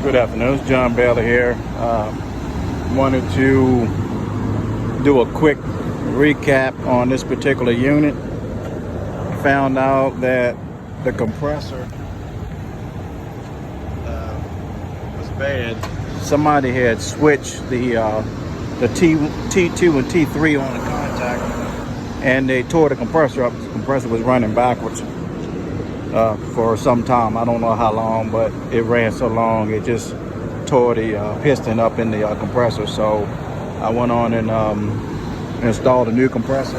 Good afternoon, it's John Bailey here. Wanted to do a quick recap on this particular unit. Found out that the compressor was bad. Somebody had switched the T2 and T3 on the contact, and they tore the compressor up. The compressor was running backwards for some time. I don't know how long, but it ran so long it just tore the piston up in the compressor. So I went on and installed a new compressor,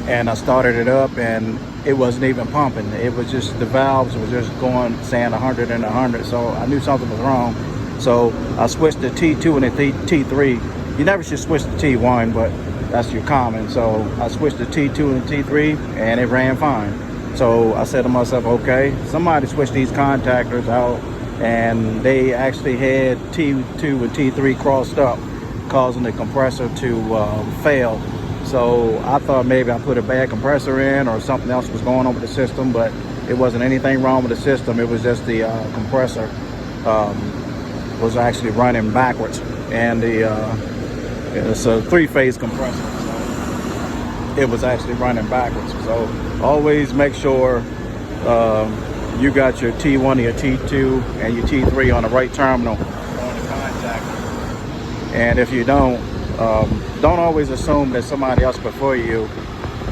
and I started it up, and it wasn't even pumping. It was just the valves were just going, saying 100 and 100. So I knew something was wrong. So I switched the T2 and the T3. You never should switch the T1, but that's your common. So I switched the T2 and the T3, and it ran fine. So I said to myself, okay, somebody switched these contactors out, and they actually had T2 and T3 crossed up, causing the compressor to fail. So I thought maybe I put a bad compressor in or something else was going on with the system, but it wasn't anything wrong with the system. It was just the compressor was actually running backwards, and it's a three-phase compressor. It was actually running backwards. So always make sure you got your T1 or your T2 and your T3 on the right terminal on the contact. And if you don't always assume that somebody else before you,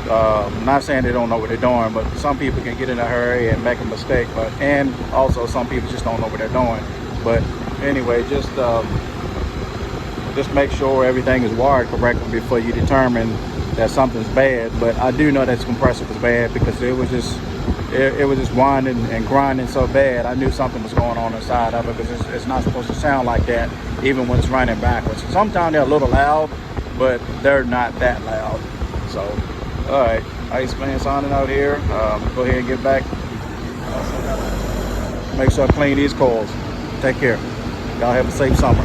not saying they don't know what they're doing, but some people can get in a hurry and make a mistake, and also some people just don't know what they're doing. But anyway, just make sure everything is wired correctly before you determine that something's bad. But I do know that this compressor was bad because it was just whining and grinding so bad. I knew something was going on inside of it, because it's not supposed to sound like that even when it's running backwards. Sometimes they're a little loud, but they're not that loud. So all right, Iceman signing out here. Go ahead and get back. Make sure I clean these coils. Take care. Y'all have a safe summer.